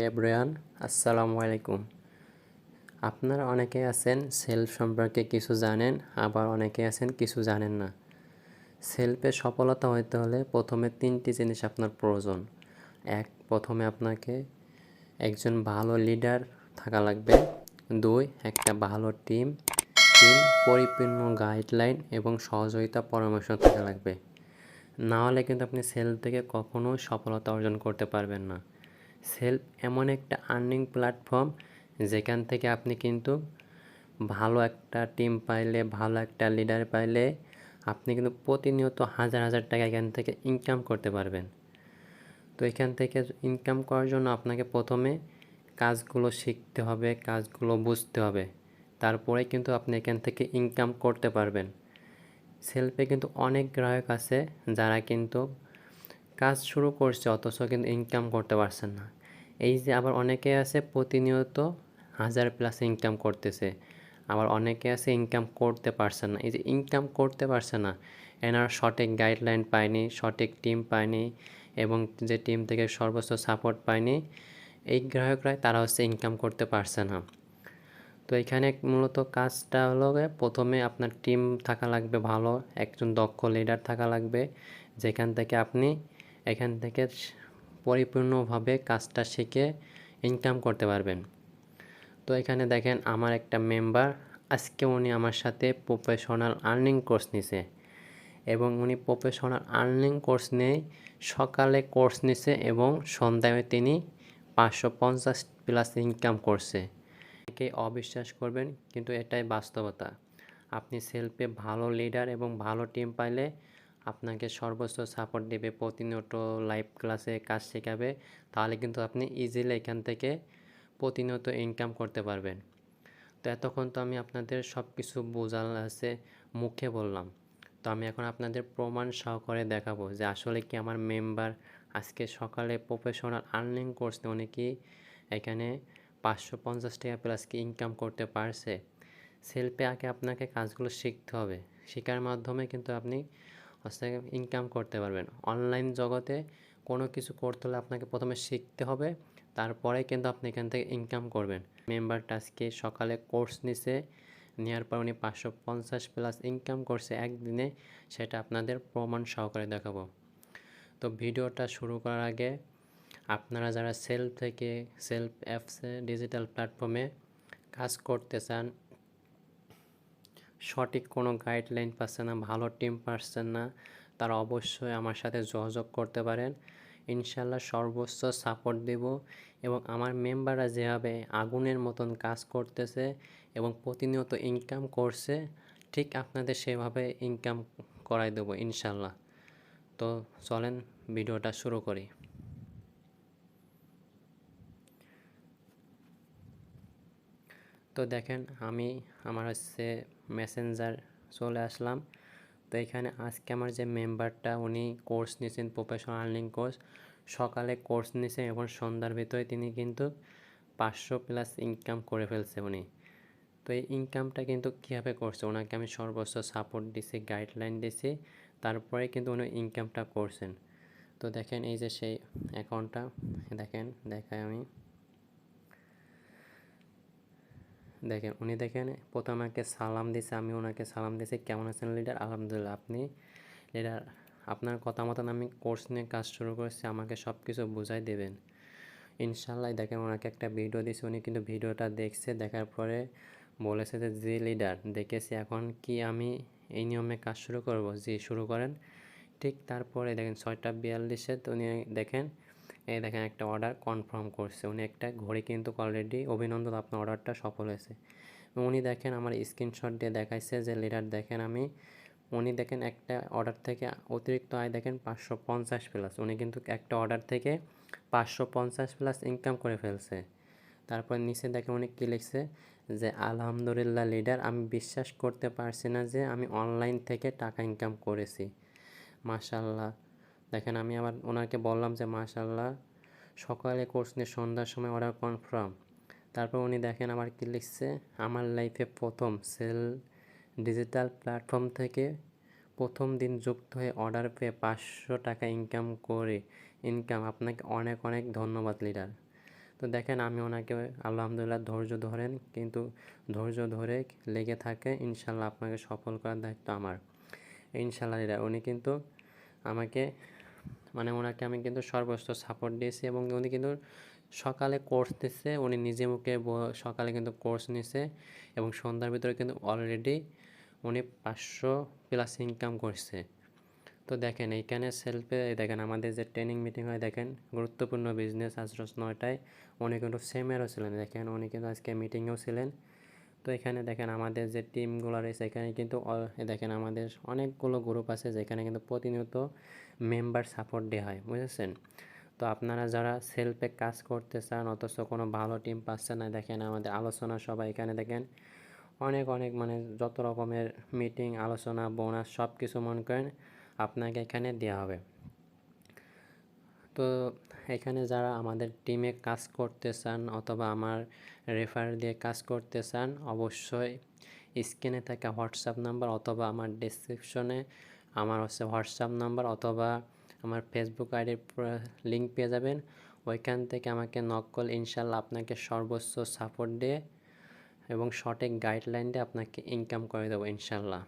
Everyone, আসসালামু আলাইকুম। আপনারা অনেকে আছেন সেলফ সম্পর্কে কিছু জানেন, আবার অনেকে আছেন কিছু জানেন না। সেলফে সফলতা হতে হলে প্রথমে 3টি জিনিস আপনার প্রয়োজন। প্রথমে আপনাকে একজন ভালো লিডার থাকা লাগবে। 2, একটা ভালো টিম। 3, পরিপূর্ণ গাইডলাইন এবং সহযোগিতা পরামর্শ থাকা লাগবে। না হলে কিন্তু আপনি সেলফ থেকে কখনোই সফলতা অর্জন করতে পারবেন না। সেলফ এমন একটা আর্নিং প্ল্যাটফর্ম যেখান থেকে আপনি কিন্তু ভালো একটা টিম পাইলে, ভালো একটা লিডার পাইলে আপনি কিন্তু প্রতিনিয়ত হাজার হাজার টাকা এখান থেকে ইনকাম করতে পারবেন। তো এখান থেকে ইনকাম করার জন্য আপনাকে প্রথমে কাজগুলো শিখতে হবে, কাজগুলো বুঝতে হবে, তারপরে কিন্তু আপনি এখান থেকে ইনকাম করতে পারবেন। সেলফে কিন্তু অনেক গ্রাহক আছে যারা কিন্তু কাজ শুরু করছে অথচ কিন্তু ইনকাম করতে পারছেন না। এই যে আবার অনেকে আছে প্রতিনিয়ত 1000+ ইনকাম করতেছে, আবার অনেকে আছে ইনকাম করতে পারছে না। এই যে ইনকাম করতে পারছে না, এনারা সঠিক গাইডলাইন পায়নি, সঠিক টিম পায়নি এবং যে টিম থেকে সর্বোচ্চ সাপোর্ট পায়নি, এই গ্রাহকরাই তারা হচ্ছে ইনকাম করতে পারছে না। তো এখানে মূলত কাজটা হলো প্রথমে আপনার টিম থাকা লাগবে ভালো, একজন দক্ষ লিডার থাকা লাগবে যেখান থেকে আপনি এখান থেকে পরিপূর্ণভাবে কাজটা শিখে ইনকাম করতে পারবেন। তো এখানে দেখেন আমার একটা মেম্বার, আজকে উনি আমার সাথে প্রফেশনাল আর্নিং কোর্স নিছে এবং উনি প্রফেশনাল আর্নিং কোর্স নিয়ে সকালে কোর্স নিছে এবং সন্ধ্যায় তিনি 550+ ইনকাম করছে। অনেকেই অবিশ্বাস করবেন কিন্তু এটাই বাস্তবতা। আপনি সেলফে ভালো লিডার এবং ভালো টিম পাইলে আপনাকে সর্বোচ্চ সাপোর্ট দেবে, প্রতিনিয়ত লাইভ ক্লাসে কাজ শেখাবে, তাহলে কিন্তু আপনি ইজিলি এখান থেকে প্রতিনিয়ত ইনকাম করতে পারবেন। তো এতক্ষণ তো আমি আপনাদের সব কিছু বোঝাল আছে, মুখে বললাম। তো আমি এখন আপনাদের প্রমাণ সহকারে দেখাবো যে আসলে কি আমার মেম্বার আজকে সকালে প্রফেশনাল আর্নিং কোর্স নিয়ে উনি কি এখানে 550 টাকা+ কি ইনকাম করতে পারছে। সেলফে আগে আপনাকে কাজগুলো শিখতে হবে, শেখার মাধ্যমে কিন্তু আপনি হচ্ছে ইনকাম করতে পারবেন। অনলাইন জগতে কোনো কিছু করতে হলে আপনাকে প্রথমে শিখতে হবে, তারপরে কিন্তু আপনি এখান থেকে ইনকাম করবেন। মেম্বারটা আজকে সকালে কোর্স নিছে, নেওয়ার পর উনি 550+ ইনকাম করছে একদিনে, সেটা আপনাদের প্রমাণ সহকারে দেখাবো। তো ভিডিওটা শুরু করার আগে আপনারা যারা সেলফ অ্যাপসে ডিজিটাল প্ল্যাটফর্মে কাজ করতে চান, সঠিক কোনো গাইডলাইন পাচ্ছেন না, ভালো টিম পাচ্ছেন না, তারা অবশ্যই আমার সাথে যোগাযোগ করতে পারেন। ইনশাল্লাহ সর্বোচ্চ সাপোর্ট দেব এবং আমার মেম্বাররা যেভাবে আগুনের মতন কাজ করতেছে এবং প্রতিনিয়ত ইনকাম করছে, ঠিক আপনাদের সেভাবে ইনকাম করাই দেবো ইনশাল্লাহ। তো চলেন ভিডিওটা শুরু করি। তো দেখেন আমি আমার হচ্ছে মেসেঞ্জার চলে আসলাম। তো এখানে আজকে আমার যে মেম্বারটা উনি কোর্স নিয়েছেন, প্রফেশনাল আর্নিং কোর্স, সকালে কোর্স নিয়েছেন এবং সন্ধ্যার ভিতরে তিনি কিন্তু 500+ ইনকাম করে ফেলছে উনি। তো এই ইনকামটা কিন্তু কীভাবে করছে, ওনাকে আমি সর্বোচ্চ সাপোর্ট দিছি, গাইডলাইন দিছি, তারপরে কিন্তু উনি ইনকামটা করছেন। তো দেখেন এই যে সেই অ্যাকাউন্টটা দেখাই আমি। দেখেন উনি প্রথমে আমাকে সালাম দিছে, আমি ওনাকে সালাম দিছি, কেমন আছেন লিডার, আলহামদুলিল্লাহ। আপনি লিডার, আপনার কথা মতন আমি কোর্স নিয়ে কাজ শুরু করেছি, আমাকে সব কিছু বুঝাই দেবেন ইনশাল্লাহ। দেখেন ওনাকে একটা ভিডিও দিয়েছি, উনি কিন্তু ভিডিওটা দেখছে, দেখার পরে বলেছে যে জি লিডার দেখেছি, এখন কি আমি এই নিয়মে কাজ শুরু করব? জি শুরু করেন। ঠিক তারপরে দেখেন 6টা 42-এ তো উনি দেখেন একটা অর্ডার কনফার্ম করছে, উনি একটা ঘড়ি কিন্তু অলরেডি, অভিনন্দন আপনার অর্ডারটা সফল হয়েছে। উনি দেখেন আমার স্ক্রিনশট দিয়ে দেখাইছে যে লিডার দেখেন উনি দেখেন একটা অর্ডার থেকে অতিরিক্ত আয় দেখেন 550+, উনি কিন্তু একটা অর্ডার থেকে 550+ ইনকাম করে ফেলছে। তারপর নিচে দেখেন উনি কী লিখছে যে আলহামদুলিল্লাহ লিডার, আমি বিশ্বাস করতে পারছি না যে আমি অনলাইন থেকে টাকা ইনকাম করেছি, মাশাল্লাহ। দেখেন আমি আবার ওনাকে বললাম যে মাশাল্লাহ, সকালে কোর্স নিয়ে সন্ধ্যার সময় অর্ডার কনফার্ম। তারপর উনি দেখেন আবার কী লিখছে, আমার লাইফে প্রথম ডিজিটাল প্ল্যাটফর্ম থেকে প্রথম দিন যুক্ত হয়ে অর্ডার পেয়ে 500 টাকা ইনকাম, আপনাকে অনেক অনেক ধন্যবাদ লিডার। তো তো দেখেন আমি ওনাকে আলহামদুলিল্লাহ ধৈর্য ধরেন, কিন্তু ধৈর্য ধরে লেগে থাকে, ইনশাল্লাহ আপনাকে সফল করার দায়িত্ব আমার। ইনশাল্লাহ উনি কিন্তু আমাকে মানে ওনাকে আমি কিন্তু সর্বোচ্চ সাপোর্ট দিয়েছি, এবং উনি কিন্তু সকালে কোর্স দিচ্ছে, উনি নিজে মুখে সকালে কিন্তু কোর্স নিছে, এবং সন্ধ্যার ভিতরে কিন্তু অলরেডি উনি 500+ ইনকাম করছে। তো দেখেন এইখানে সেলফে দেখেন আমাদের যে ট্রেনিং মিটিং হয়, দেখেন গুরুত্বপূর্ণ বিজনেস আজ 9টায়, উনি কিন্তু সেমেরও ছিলেন, দেখেন উনি কিন্তু আজকে মিটিংয়েও ছিলেন। তো এখানে দেখেন আমাদের যে টিমগুলো রয়েছে, এখানে কিন্তু দেখেন আমাদের অনেকগুলো গ্রুপ আছে যেখানে কিন্তু প্রতিনিয়ত মেম্বার সাপোর্ট দেওয়া হয়, বুঝেছেন। তো আপনারা যারা সেলফে কাজ করতে চান অথচ কোনো ভালো টিম পাচ্ছেন না, দেখেন আমাদের আলোচনা সবাই এখানে দেখেন অনেক অনেক মানে যত রকমের মিটিং আলোচনা বোনাস সব কিছু মনে করেন আপনাকে এখানে দেওয়া হবে। তো এখানে যারা আমাদের টিমে কাজ করতে চান অথবা আমার রেফার দিয়ে কাজ করতে চান, অবশ্যই স্ক্রিনে থাকা হোয়াটসঅ্যাপ নাম্বার অথবা আমার ডেসক্রিপশনে আমার হোয়াটসঅ্যাপ নাম্বার অথবা আমার ফেসবুক আইডির লিঙ্ক পেয়ে যাবেন। ওইখান থেকে আমাকে নক করলে ইনশাল্লাহ আপনাকে সর্বোচ্চ সাপোর্ট দিয়ে এবং সঠিক গাইডলাইন দিয়ে আপনাকে ইনকাম করে দেবো ইনশাল্লাহ।